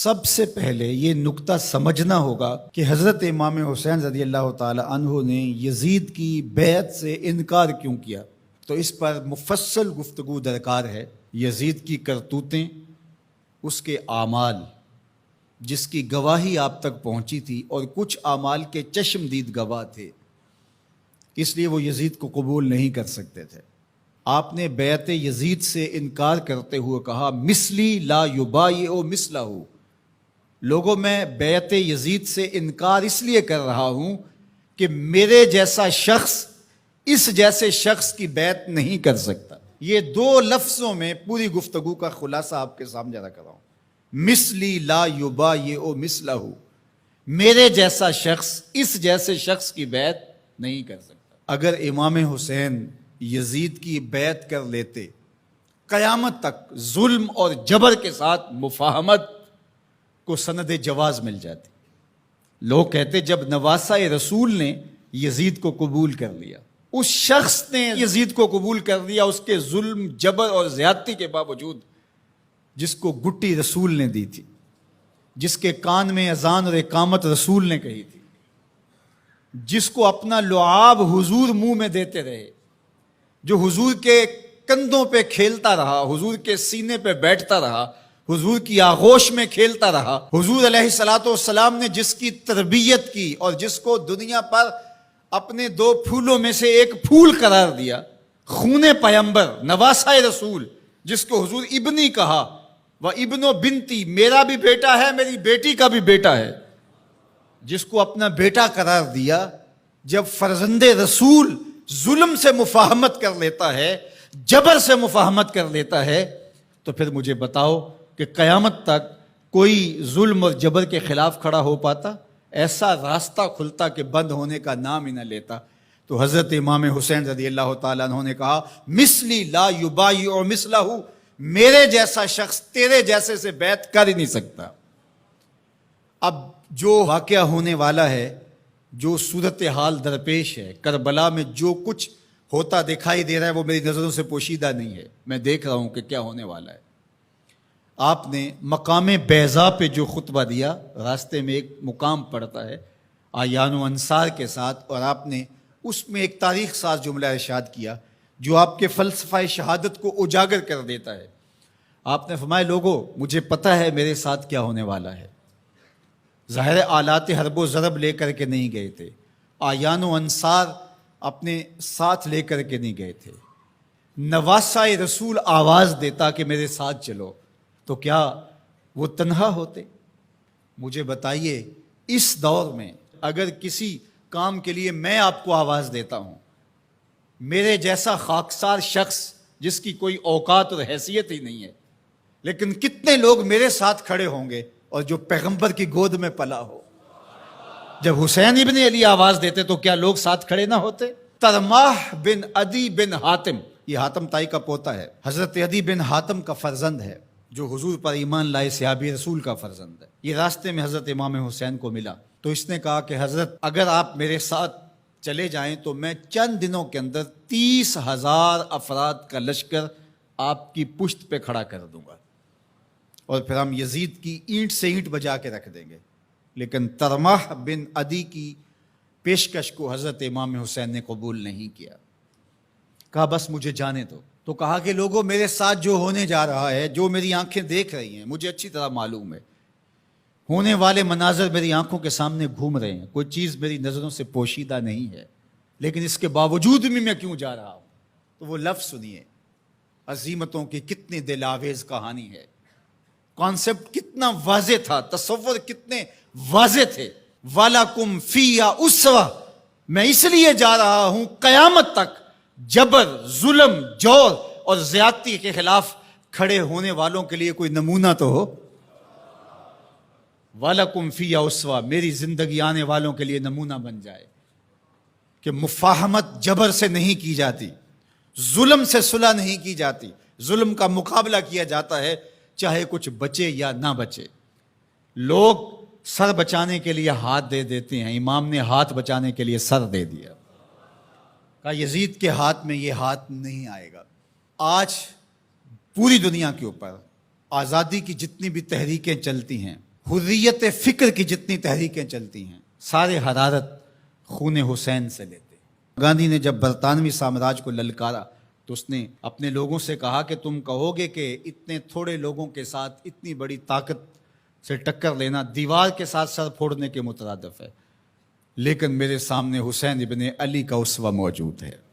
سب سے پہلے یہ نکتہ سمجھنا ہوگا کہ حضرت امام حسین رضی اللہ تعالی عنہ نے یزید کی بیعت سے انکار کیوں کیا، تو اس پر مفصل گفتگو درکار ہے۔ یزید کی کرتوتیں، اس کے اعمال جس کی گواہی آپ تک پہنچی تھی، اور کچھ اعمال کے چشم دید گواہ تھے، اس لیے وہ یزید کو قبول نہیں کر سکتے تھے۔ آپ نے بیعت یزید سے انکار کرتے ہوئے کہا مثلی لا یبایع مثلہ، لوگوں میں بیعت یزید سے انکار اس لیے کر رہا ہوں کہ میرے جیسا شخص اس جیسے شخص کی بیعت نہیں کر سکتا۔ یہ دو لفظوں میں پوری گفتگو کا خلاصہ آپ کے سامنے رکھ رہا ہوں۔ مثلی لا یبایع مثلہ، میرے جیسا شخص اس جیسے شخص کی بیعت نہیں کر سکتا۔ اگر امام حسین یزید کی بیعت کر لیتے، قیامت تک ظلم اور جبر کے ساتھ مفاہمت کو سند جواز مل جاتی۔ لوگ کہتے جب نواسہ رسول نے یزید کو قبول کر لیا، اس شخص نے یزید کو قبول کر لیا، اس کے ظلم جبر اور زیادتی کے باوجود، جس کو گٹی رسول نے دی تھی، جس کے کان میں اذان اور اقامت رسول نے کہی تھی، جس کو اپنا لعاب حضور منہ میں دیتے رہے، جو حضور کے کندھوں پہ کھیلتا رہا، حضور کے سینے پہ بیٹھتا رہا، حضور کی آغوش میں کھیلتا رہا، حضور علیہ الصلوۃ والسلام نے جس کی تربیت کی اور جس کو دنیا پر اپنے دو پھولوں میں سے ایک پھول قرار دیا، خون پیمبر، نواسہ رسول، جس کو حضور ابنی کہا، وہ ابن و بنتی، میرا بھی بیٹا ہے، میری بیٹی کا بھی بیٹا ہے، جس کو اپنا بیٹا قرار دیا، جب فرزند رسول ظلم سے مفاہمت کر لیتا ہے، جبر سے مفاہمت کر لیتا ہے، تو پھر مجھے بتاؤ کہ قیامت تک کوئی ظلم اور جبر کے خلاف کھڑا ہو پاتا؟ ایسا راستہ کھلتا کہ بند ہونے کا نام ہی نہ لیتا۔ تو حضرت امام حسین رضی اللہ تعالیٰ عنہ نے کہا مثلی لا یبایع مثلہ، میرے جیسا شخص تیرے جیسے سے بیعت کر ہی نہیں سکتا۔ اب جو واقعہ ہونے والا ہے، جو صورتحال درپیش ہے، کربلا میں جو کچھ ہوتا دکھائی دے رہا ہے، وہ میری نظروں سے پوشیدہ نہیں ہے، میں دیکھ رہا ہوں کہ کیا ہونے والا ہے۔ آپ نے مقام بیضا پہ جو خطبہ دیا، راستے میں ایک مقام پڑتا ہے اعیان و انصار کے ساتھ، اور آپ نے اس میں ایک تاریخ ساز جملہ ارشاد کیا جو آپ کے فلسفہ شہادت کو اجاگر کر دیتا ہے۔ آپ نے فرمایا لوگو، مجھے پتہ ہے میرے ساتھ کیا ہونے والا ہے۔ ظاہر آلات حرب و ضرب لے کر کے نہیں گئے تھے، اعیان و انصار اپنے ساتھ لے کر کے نہیں گئے تھے۔ نواسہ رسول آواز دیتا کہ میرے ساتھ چلو، تو کیا وہ تنہا ہوتے؟ مجھے بتائیے، اس دور میں اگر کسی کام کے لیے میں آپ کو آواز دیتا ہوں، میرے جیسا خاکسار شخص جس کی کوئی اوقات اور حیثیت ہی نہیں ہے، لیکن کتنے لوگ میرے ساتھ کھڑے ہوں گے، اور جو پیغمبر کی گود میں پلا ہو۔ جب حسین ابن علی آواز دیتے تو کیا لوگ ساتھ کھڑے نہ ہوتے؟ ترماح بن عدی بن حاتم، یہ حاتم تائی کا پوتا ہے، حضرت عدی بن حاتم کا فرزند ہے، جو حضور پر ایمان لائے صحابی رسول کا فرزند ہے۔ یہ راستے میں حضرت امام حسین کو ملا، تو اس نے کہا کہ حضرت اگر آپ میرے ساتھ چلے جائیں تو میں چند دنوں کے اندر 30,000 افراد کا لشکر آپ کی پشت پہ کھڑا کر دوں گا، اور پھر ہم یزید کی اینٹ سے اینٹ بجا کے رکھ دیں گے۔ لیکن ترماح بن عدی کی پیشکش کو حضرت امام حسین نے قبول نہیں کیا، کہا بس مجھے جانے دو۔ تو کہا کہ لوگوں، میرے ساتھ جو ہونے جا رہا ہے، جو میری آنکھیں دیکھ رہی ہیں، مجھے اچھی طرح معلوم ہے، ہونے والے مناظر میری آنکھوں کے سامنے گھوم رہے ہیں، کوئی چیز میری نظروں سے پوشیدہ نہیں ہے، لیکن اس کے باوجود بھی میں کیوں جا رہا ہوں؟ تو وہ لفظ سنیے، عزیمتوں کی کتنی دل آویز کہانی ہے، کانسیپٹ کتنا واضح تھا، تصور کتنے واضح تھے۔ وَلَكُمْ فِيهَا أُسْوَةٌ، میں اس لیے جا رہا ہوں قیامت تک جبر، ظلم، جور اور زیادتی کے خلاف کھڑے ہونے والوں کے لیے کوئی نمونہ تو ہو۔ وَلَكُمْ فِيهَا أُسْوَةٌ، میری زندگی آنے والوں کے لیے نمونہ بن جائے کہ مفاہمت جبر سے نہیں کی جاتی، ظلم سے صلح نہیں کی جاتی، ظلم کا مقابلہ کیا جاتا ہے، چاہے کچھ بچے یا نہ بچے۔ لوگ سر بچانے کے لیے ہاتھ دے دیتے ہیں، امام نے ہاتھ بچانے کے لیے سر دے دیا، کہا یزید کے ہاتھ میں یہ ہاتھ نہیں آئے گا۔ آج پوری دنیا کے اوپر آزادی کی جتنی بھی تحریکیں چلتی ہیں، حریت فکر کی جتنی تحریکیں چلتی ہیں سارے حرارت خون حسین سے لیتے ہیں۔ گاندھی نے جب برطانوی سامراج کو للکارا تو اس نے اپنے لوگوں سے کہا کہ تم کہو گے کہ اتنے تھوڑے لوگوں کے ساتھ اتنی بڑی طاقت سے ٹکر لینا دیوار کے ساتھ سر پھوڑنے کے مترادف ہے، لیکن میرے سامنے حسین ابن علی کا اسوہ موجود ہے۔